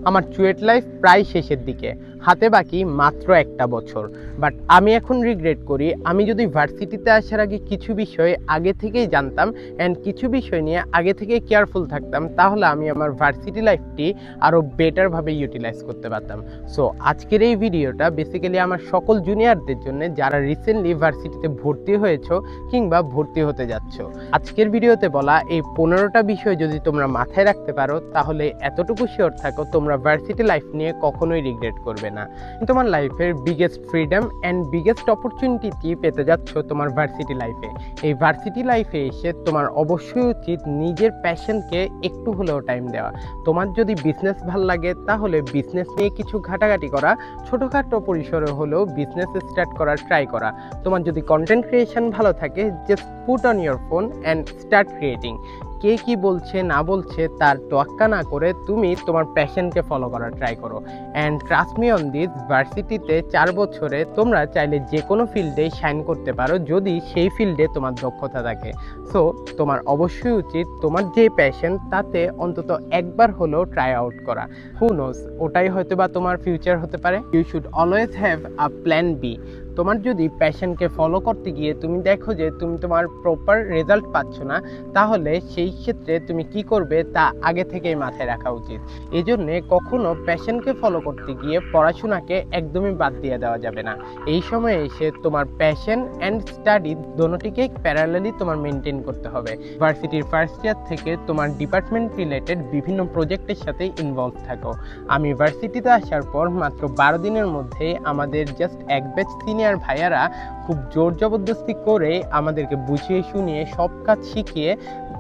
আমার চুয়েট লাইফ প্রায় শেষের দিকে, হাতে বাকি মাত্র একটা বছর। বাট আমি এখন রিগ্রেট করি, আমি যদি ভার্সিটিতে আসার আগে কিছু বিষয় আগে থেকেই জানতাম অ্যান্ড কিছু বিষয় নিয়ে আগে থেকে কেয়ারফুল থাকতাম, তাহলে আমি আমার ভার্সিটি লাইফটি আরও বেটারভাবে ইউটিলাইজ করতে পারতাম। সো আজকের এই ভিডিওটা বেসিক্যালি আমার সকল জুনিয়রদের জন্য যারা রিসেন্টলি ভার্সিটিতে ভর্তি হয়েছো কিংবা ভর্তি হতে যাচ্ছ। আজকের ভিডিওতে বলা এই 15টা বিষয় যদি তোমরা মাথায় রাখতে পারো, তাহলে এতটুকু শিওর থাকো তোমরা ভার্সিটি লাইফ নিয়ে কখনোই রিগ্রেট করবে না। তোমার লাইফের biggest freedom and biggest opportunity পেতে যাচ্ছ তোমার ভার্সিটি লাইফে। এই ভার্সিটি লাইফে এসে তোমার অবশ্যই উচিত নিজের প্যাশনকে একটু হলেও টাইম দেওয়া। তোমার যদি বিজনেস ভাল লাগে তাহলে বিজনেস নিয়ে কিছু ঘাটাঘাটি করা, ছোটোখাটো পরিসরে হলেও বিজনেস স্টার্ট করার ট্রাই করা। তোমার যদি কন্টেন্ট ক্রিয়েশন ভালো থাকে, just put on your phone and start creating. কে কি বলছে না বলছে তার তোয়াক্কা না করে তুমি তোমার প্যাশনকে ফলো করার ট্রাই করো। And trust me on this, ভার্সিটিতে 4 বছরে তোমরা চাইলে যে কোনো ফিল্ডে শাইন করতে পারো যদি সেই ফিল্ডে তোমার দক্ষতা থাকে। সো তোমার অবশ্যই উচিত তোমার যে প্যাশন তাতে অন্তত একবার হলেও ট্রাই আউট করা। হু নোস, ওটাই হয়তো বা তোমার ফিউচার হতে পারে। You should always have a plan B. তোমার যদি প্যাশনকে ফলো করতে গিয়ে তুমি দেখো যে তুমি তোমার প্রপার রেজাল্ট পাচ্ছ না, তাহলে সেই ক্ষেত্রে তুমি কি করবে তা আগে থেকেই মাথায় রাখা উচিত। এই জন্যে কখনো প্যাশনকে ফলো করতে গিয়ে পড়াশোনাকে একদমই বাদ দিয়ে দেওয়া যাবে না। এই সময়ে এসে তোমার প্যাশন অ্যান্ড স্টাডি দোনোটিকে প্যারালালি তোমার মেনটেন করতে হবে। ভার্সিটির ফার্স্ট ইয়ার থেকে তোমার ডিপার্টমেন্ট রিলেটেড বিভিন্ন প্রজেক্টের সাথে ইনভলভ থাকো। আমি ভার্সিটিতে আসার পর মাত্র 12 দিনের মধ্যে আমাদের জাস্ট এক ব্যাচ সিনিয়র ভাইয়ারা খুব জোর জবরদস্তি করে আমাদেরকে বুঝিয়ে শুনিয়ে সব কাজ শিখিয়ে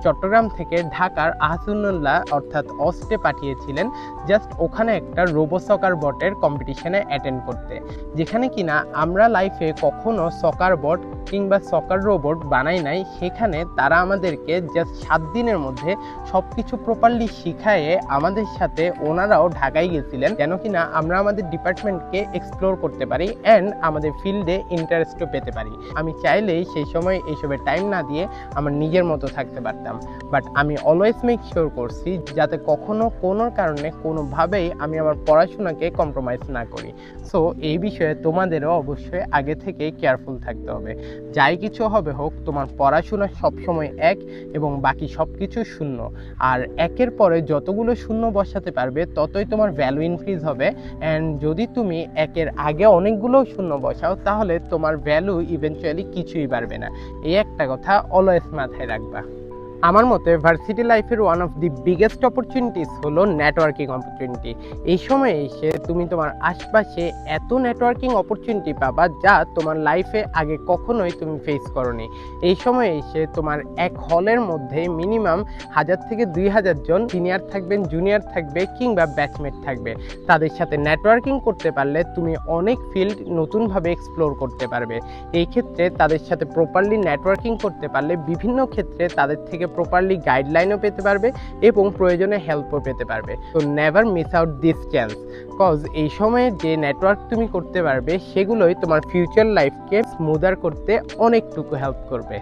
চট্টগ্রাম থেকে ঢাকার আহসানুল্লাহ অর্থাৎ অস্টে পাঠিয়েছিলেন, জাস্ট ওখানে একটা রোবো সকার বটের কম্পিটিশনে অ্যাটেন্ড করতে। যেখানে কিনা আমরা লাইফে কখনো সকার বট কিংবা সকার রোবট বানাই নাই, সেখানে তারা আমাদেরকে জাস্ট 7 দিনের মধ্যে সব কিছু প্রপারলি শিখায়ে আমাদের সাথে ওনারাও ঢাকায় গেছিলেন, যেন কিনা আমরা আমাদের ডিপার্টমেন্টকে এক্সপ্লোর করতে পারি অ্যান্ড আমাদের ফিল্ডে ইন্টারেস্টও পেতে পারি। আমি চাইলেই সেই সময় এইসবের টাইম না দিয়ে আমার নিজের মতো থাকতে পারতাম, বাট আমি অলওয়েজ মেক শিওর করছি যাতে কখনো কোনো কারণে কোনোভাবেই আমি আমার পড়াশোনাকে কম্প্রোমাইজ না করি। সো এই বিষয়ে তোমাদেরও অবশ্যই আগে থেকে কেয়ারফুল থাকতে হবে। যাই কিছু হবে হোক, তোমার পড়াশোনা সবসময় এক এবং বাকি সব কিছু শূন্য। আর একের পরে যতগুলো শূন্য বসাতে পারবে ততই তোমার ভ্যালু ইনক্রিজ হবে। অ্যান্ড যদি তুমি একের আগে অনেকগুলো শূন্য বসাও তাহলে তোমার ভ্যালু ইভেনচুয়ালি কিছুই বাড়বে না। এই একটা কথা অলওয়েজ মাথায় রাখবা। আমার মতে ভার্সিটি লাইফের one of the biggest opportunities হলো নেটওয়ার্কিং অপরচুনিটি। এই সময়ে এসে তুমি তোমার আশপাশে এত নেটওয়ার্কিং অপরচুনিটি পাবা যা তোমার লাইফে আগে কখনোই তুমি ফেস করোনি। এই সময়ে এসে তোমার এক হলের মধ্যে মিনিমাম 1000 থেকে 2000 জন সিনিয়র থাকবেন, জুনিয়র থাকবে কিংবা ব্যাচমেট থাকবে। তাদের সাথে নেটওয়ার্কিং করতে পারলে তুমি অনেক ফিল্ড নতুনভাবে এক্সপ্লোর করতে পারবে। এই ক্ষেত্রে তাদের সাথে প্রপারলি নেটওয়ার্কিং করতে পারলে বিভিন্ন ক্ষেত্রে তাদের থেকে প্রপারলি গাইডলাইনও পেতে পারবে এবং প্রয়োজনে হেল্পও পেতে পারবে। তো never miss out this chance, cause এই সময়ে যে নেটওয়ার্ক তুমি করতে পারবে সেগুলোই তোমার ফিউচার লাইফকে স্মুদার করতে অনেকটুকু হেল্প করবে।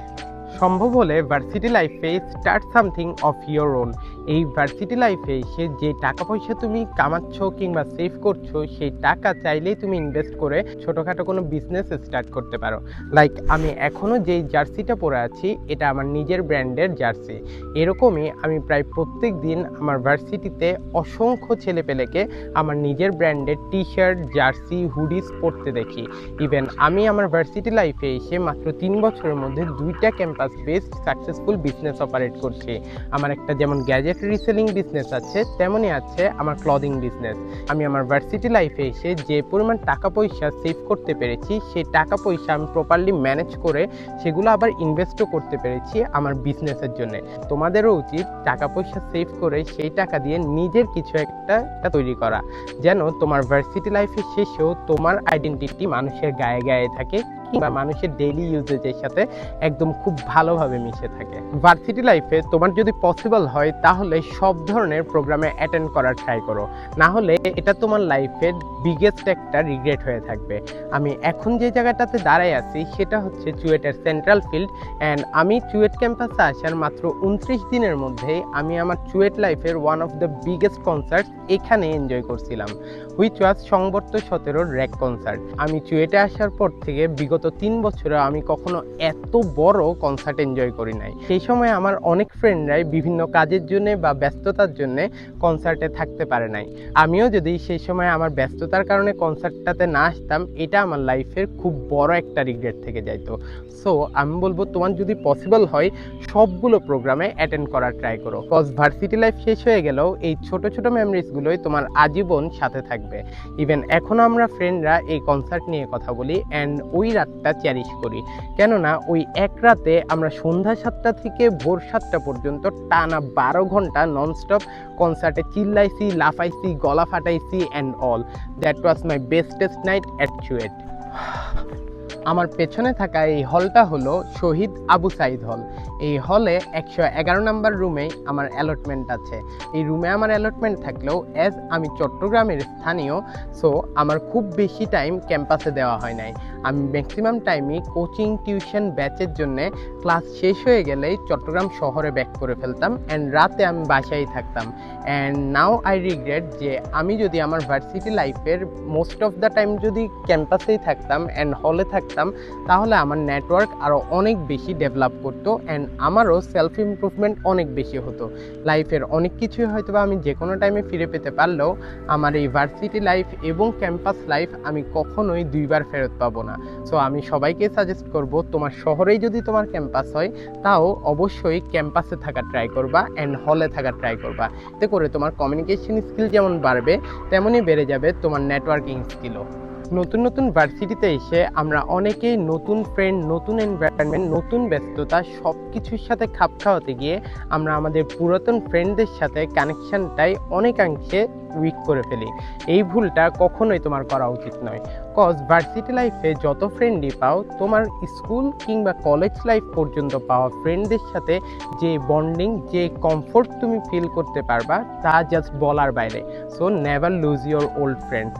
সম্ভব হলে ভার্সিটি লাইফে start something of your own. এই ভার্সিটি লাইফে এসে যে টাকা পয়সা তুমি কামাচ্ছ কিংবা সেভ করছো, সেই টাকা চাইলেই তুমি ইনভেস্ট করে ছোটোখাটো কোনো বিজনেস স্টার্ট করতে পারো। লাইক আমি এখনও যেই জার্সিটা পরে আছি, এটা আমার নিজের ব্র্যান্ডের জার্সি। এরকমই আমি প্রায় প্রত্যেক দিন আমার ভার্সিটিতে অসংখ্য ছেলেপেলেকে আমার নিজের ব্র্যান্ডের টি শার্ট, জার্সি, হুডিস পরতে দেখি। ইভেন আমি আমার ভার্সিটি লাইফে এসে মাত্র 3 বছরের মধ্যে 2টা campus based successful business operate করছি। আমার একটা যেমন গ্যাজেট রিসেলিং বিজনেস আছে, তেমনই আছে আমার ক্লদিং বিজনেস। আমি আমার ভার্সিটি লাইফে এসে যে পরিমাণ টাকা পয়সা সেভ করতে পেরেছি, সেই টাকা পয়সা আমি প্রপারলি ম্যানেজ করে সেগুলো আবার ইনভেস্টও করতে পেরেছি আমার বিজনেসের জন্য। তোমাদেরও উচিত টাকা পয়সা সেভ করে সেই টাকা দিয়ে নিজের কিছু একটা তৈরি করা, যেন তোমার ভার্সিটি লাইফের শেষেও তোমার আইডেন্টিটি মানুষের গায়ে গায়ে থাকে কিংবা মানুষের ডেইলি ইউজেজের সাথে একদম খুব ভালোভাবে মিশে থাকে। ভার্সিটি লাইফে তোমার যদি পসিবল হয় তাহলে সব ধরনের প্রোগ্রামে অ্যাটেন্ড করার ট্রাই করো, না হলে এটা তোমার লাইফের বিগেস্ট একটা রিগ্রেট হয়ে থাকবে। আমি এখন যে জায়গাটাতে দাঁড়াই আছি সেটা হচ্ছে চুয়েটের সেন্ট্রাল ফিল্ড, অ্যান্ড আমি চুয়েট ক্যাম্পাসে আসার মাত্র 29 দিনের মধ্যেই আমি আমার চুয়েট লাইফের one of the biggest concert এখানে এনজয় করছিলাম, which was Sangbarta 17 rack concert. আমি চুয়েটে আসার পর থেকে বিগত 3 বছরে আমি কখনো এত বড় কনসার্ট এনজয় করি নাই। সেই সময় আমার অনেক ফ্রেন্ডরাই বিভিন্ন কাজের জন্য বা ব্যস্ততার জন্য কনসার্টে থাকতে পারে নাই। আমিও যদি সেই সময় আমার ব্যস্ততার কারণে কনসার্টটাতে না আসতাম, এটা আমার লাইফের খুব বড় একটা রিগ্রেট থেকে যাইতো। সো আমি বলবো তোমার যদি পসিবল হয় সবগুলো প্রোগ্রামে অ্যাটেন্ড করার ট্রাই করো, কজ ভার্সিটি লাইফ শেষ হয়ে গেলেও এই ছোট ছোট মেমরিজগুলোই তোমার আজীবন সাথে থাকবে। ইভেন এখনও আমরা ফ্রেন্ডরা এই কনসার্ট নিয়ে কথা বলি অ্যান্ড ওই রাতটা চ্যারিশ করি, কেননা ওই এক রাতে আমরা সন্ধ্যা 7টা থেকে ভোর 7টা পর্যন্ত টানা 12 ঘন্টা ননস্টপ কনসার্টে চিল্লাইছি, লাফাইছি, গলা ফাটাইছি and all. That was my bestest night at CUET. আমার পেছনে থাকা এই হলটা হলো শহীদ আবু সাইদ হল। এই হলে 111 নম্বর রুমেই আমার অ্যালটমেন্ট আছে। এই রুমে আমার অ্যালটমেন্ট থাকলেও অ্যাজ আমি চট্টগ্রামের স্থানীয়, সো আমার খুব বেশি টাইম ক্যাম্পাসে দেওয়া হয় নাই। আমি ম্যাক্সিমাম টাইমই কোচিং টিউশন ব্যাচের জন্যে ক্লাস শেষ হয়ে গেলেই চট্টগ্রাম শহরে ব্যাক করে ফেলতাম অ্যান্ড রাতে আমি বাসায় থাকতাম। অ্যান্ড নাও আই রিগ্রেট যে আমি যদি আমার ভার্সিটি লাইফের মোস্ট অফ দ্য টাইম যদি ক্যাম্পাসেই থাকতাম অ্যান্ড হলে থাকতাম, তাহলে আমার নেটওয়ার্ক আরও অনেক বেশি ডেভেলপ করতো অ্যান্ড আমারও সেলফ ইমপ্রুভমেন্ট অনেক বেশি হতো। লাইফের অনেক কিছুই হয়তো বা আমি যে কোনো টাইমে ফিরে পেতে পারলেও আমার এই ভার্সিটি লাইফ এবং ক্যাম্পাস লাইফ আমি কখনোই দুইবার ফেরত পাবো না। সো আমি সবাইকে সাজেস্ট করব, তোমার শহরেই যদি তোমার ক্যাম্পাস হয় তাও অবশ্যই ক্যাম্পাসে থাকা ট্রাই করবা অ্যান্ড হলে থাকা ট্রাই করবা। এতে করে তোমার কমিউনিকেশন স্কিল যেমন বাড়বে তেমনই বেড়ে যাবে তোমার নেটওয়ার্কিং স্কিলও। নতুন নতুন ভার্সিটিতে এসে আমরা অনেকেই নতুন ফ্রেন্ড, নতুন এনভায়রনমেন্ট, নতুন ব্যস্ততা সব কিছুর সাথে খাপ খাওয়াতে গিয়ে আমরা আমাদের পুরাতন ফ্রেন্ডদের সাথে কানেকশানটাই অনেকাংশে উইক করে ফেলি। এই ভুলটা কখনোই তোমার করা উচিত নয়, কজ ভার্সিটি লাইফে যত ফ্রেন্ডই পাও, তোমার স্কুল কিংবা কলেজ লাইফ পর্যন্ত পাওয়া ফ্রেন্ডদের সাথে যে বন্ডিং, যে কমফোর্ট তুমি ফিল করতে পারবা তা জাস্ট বলার বাইরে। So never lose your old friends.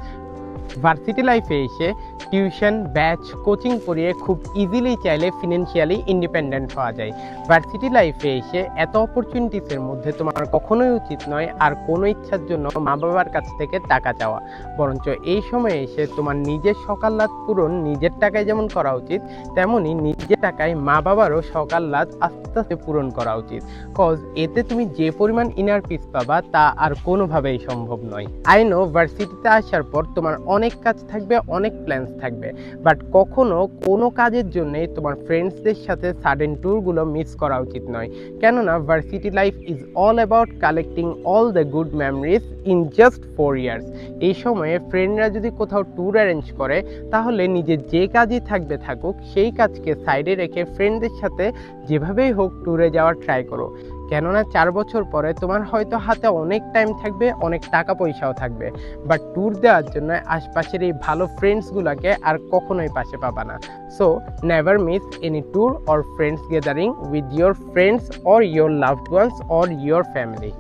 Varsity লাইফে এসে টিউশন, ব্যাচ, কোচিং করিয়ে খুব ইজিলি চাইলে ফিনান্সিয়ালি ইন্ডিপেন্ডেন্ট হওয়া যায়। ভার্সিটি লাইফে এসে এত অপরচুনিটিসের মধ্যে তোমার কখনোই উচিত নয় আর কোনো ইচ্ছার জন্য মা বাবার কাছ থেকে টাকা চাওয়া, বরঞ্চ এই সময়ে এসে তোমার নিজের সকাল্লাদ পূরণ নিজের টাকায় যেমন করা উচিত, তেমনই নিজের টাকায় মা বাবারও সকাল্লাদ আস্তে আস্তে পূরণ করা উচিত, কজ এতে তুমি যে পরিমাণ ইনার পিস পাবা তা আর কোনোভাবেই সম্ভব নয়। আই নো ভার্সিটিতে আসার পর তোমার অনেক কাজ থাকবে, অনেক প্ল্যানস থাকবে, বাট কখনো কোনো কাজের জন্যে তোমার ফ্রেন্ডসদের সাথে সাডেন ট্যুরগুলো মিস করা উচিত নয়, কেননা varsity life is all about collecting all the good memories in just 4 years. এই সময়ে ফ্রেন্ডরা যদি কোথাও ট্যুর অ্যারেঞ্জ করে তাহলে নিজের যে কাজই থাকবে থাকুক, সেই কাজকে সাইডে রেখে ফ্রেন্ডদের সাথে যেভাবেই হোক ট্যুরে যাওয়ার ট্রাই করো, কেননা 4 বছর পরে তোমার হয়তো হাতে অনেক টাইম থাকবে, অনেক টাকা পয়সাও থাকবে, বাট ট্যুর দেওয়ার জন্য আশপাশের এই ভালো ফ্রেন্ডসগুলোকে আর কখনোই পাশে পাবা না। So never miss any tour or friends gathering with your friends or your loved ones or your family.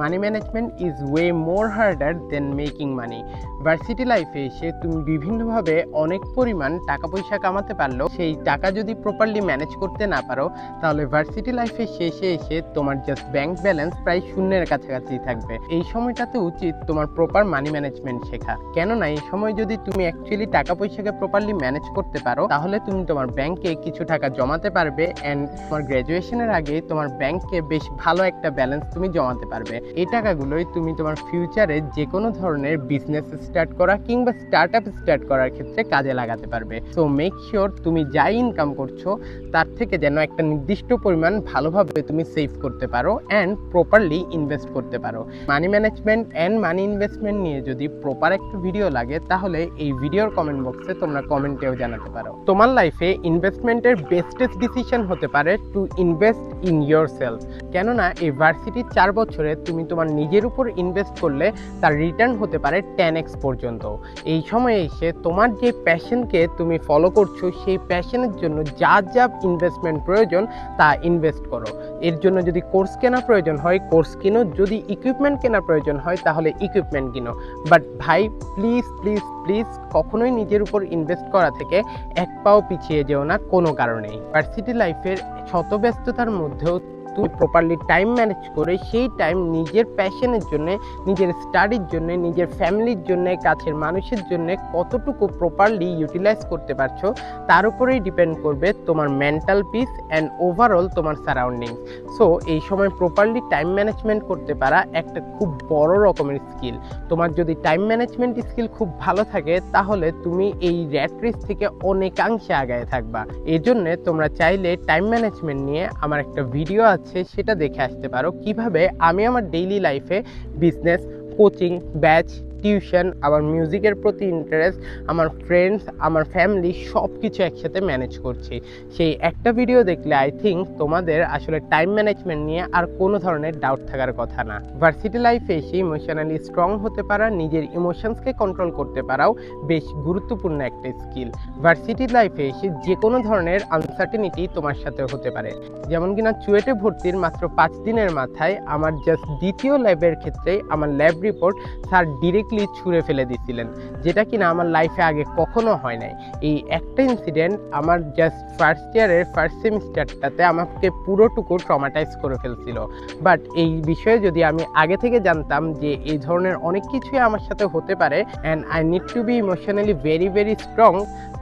Money management is way more harder than making money. Varsity লাইফে এসে তুমি বিভিন্নভাবে অনেক পরিমাণ টাকা পয়সা কামাতে পারলেও সেই টাকা যদি প্রপারলি ম্যানেজ করতে না পারো, তাহলে ভার্সিটি লাইফে শেষে এসে তোমার জাস্ট ব্যাংক ব্যালেন্স প্রায় শূন্যের কাছাকাছি থাকবে। এই সময়টাতে উচিত তোমার প্রপার মানি ম্যানেজমেন্ট শেখা, কেননা এই সময় যদি তুমি অ্যাকচুয়ালি টাকা পয়সাকে প্রপারলি ম্যানেজ করতে পারো তাহলে তুমি তোমার ব্যাংকে কিছু টাকা জমাতে পারবে অ্যান্ড তোমার গ্র্যাজুয়েশনের আগে তোমার ব্যাংকে বেশ ভালো একটা ব্যালেন্স তুমি জমাতে পারবে। এই টাকাগুলোই তুমি তোমার ফিউচারে যে কোনো ধরনের বিজনেস স্টার্ট করা কিংবা স্টার্ট আপ স্টার্ট করার ক্ষেত্রে কাজে লাগাতে পারবে। সো মেক শিওর তুমি যাই ইনকাম করছো তার থেকে যেন একটা নির্দিষ্ট পরিমাণ ভালোভাবে তুমি সেভ করতে পারো অ্যান্ড প্রপারলি ইনভেস্ট করতে পারো। Money management and money investment নিয়ে যদি প্রপার একটা ভিডিও লাগে তাহলে এই ভিডিওর কমেন্ট বক্সে তোমরা কমেন্টেও জানাতে পারো। তোমার লাইফে ইনভেস্টমেন্টের বেস্টেস্ট ডিসিশন হতে পারে to invest in your self, কেননা এই ভার্সিটির 4 বছরে তুমি তোমার নিজের উপর ইনভেস্ট করলে তার রিটার্ন হতে পারে 10x পর্যন্ত। এই সময়ে এসে তোমার যে প্যাশনকে তুমি ফলো করছো সেই প্যাশনের জন্য যা যা ইনভেস্টমেন্ট প্রয়োজন তা ইনভেস্ট করো। এর জন্য যদি কোর্স কেনা প্রয়োজন হয় কোর্স কিনো, যদি ইকুইপমেন্ট কেনা প্রয়োজন হয় তাহলে ইকুইপমেন্ট কিনো। বাট ভাই প্লিজ প্লিজ প্লিজ কখনোই নিজের উপর ইনভেস্ট করা থেকে এক পাও পিছিয়ে যেও না কোনো কারণেই। ভার্সিটি লাইফের শত ব্যস্ততার মধ্যেও তুমি প্রপারলি টাইম ম্যানেজ করে সেই টাইম নিজের প্যাশনের জন্য, নিজের স্টাডির জন্য, নিজের ফ্যামিলির জন্য, কাছের মানুষের জন্য কতটুকু প্রপারলি ইউটিলাইজ করতে পারছো তার উপরেই ডিপেন্ড করবে তোমার মেন্টাল পিস অ্যান্ড ওভারঅল তোমার সারাউন্ডিং। সো এই সময় প্রপারলি টাইম ম্যানেজমেন্ট করতে পারা একটা খুব বড় রকমের স্কিল। তোমার যদি টাইম ম্যানেজমেন্ট স্কিল খুব ভালো থাকে তাহলে তুমি এই র্যাট রেস থেকে অনেকাংশে আগায় থাকবা। এই জন্যে তোমরা চাইলে টাইম ম্যানেজমেন্ট নিয়ে আমার একটা ভিডিও আছে সেটা দেখে আসতে পারো, কিভাবে আমি আমার ডেইলি লাইফে বিজনেস, কোচিং, ব্যাচ, টিউশন, আমার মিউজিকের প্রতি ইন্টারেস্ট, আমার ফ্রেন্ডস, আমার ফ্যামিলি সব কিছু একসাথে ম্যানেজ করছি। সেই একটা ভিডিও দেখলে আই থিঙ্ক তোমাদের আসলে টাইম ম্যানেজমেন্ট নিয়ে আর কোনো ধরনের ডাউট থাকার কথা না। ভার্সিটি লাইফে এসে ইমোশনালি স্ট্রং হতে পারা, নিজের ইমোশনসকে কন্ট্রোল করতে পারাও বেশ গুরুত্বপূর্ণ একটা স্কিল। ভার্সিটি লাইফে এসে যে কোনো ধরনের আনসার্টেনিটি তোমার সাথে হতে পারে। যেমন কিনা চুয়েটে ভর্তির মাত্র 5 দিনের মাথায় আমার জাস্ট দ্বিতীয় ল্যাবের ক্ষেত্রে আমার ল্যাব রিপোর্ট স্যার ডিরেক্টলি ছুঁড়ে ফেলে দিয়েছিলেন, যেটা কিনা আমার লাইফে আগে কখনো হয় নাই। এই একটা ইনসিডেন্ট আমার জাস্ট ফার্স্ট ইয়ারের ফার্স্ট সেমিস্টারটাতে আমাকে পুরোটুকু ট্রমাটাইজ করে ফেলছিল। বাট এই বিষয়ে যদি আমি আগে থেকে জানতাম যে এই ধরনের অনেক কিছুই আমার সাথে হতে পারে and I need to be emotionally very very strong,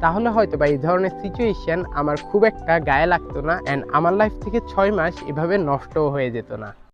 তাহলে হয়তো বা এই ধরনের সিচুয়েশন আমার খুব একটা গায়ে লাগতো না অ্যান্ড আমার লাইফ থেকে 6 মাস এভাবে নষ্টও হয়ে যেত না।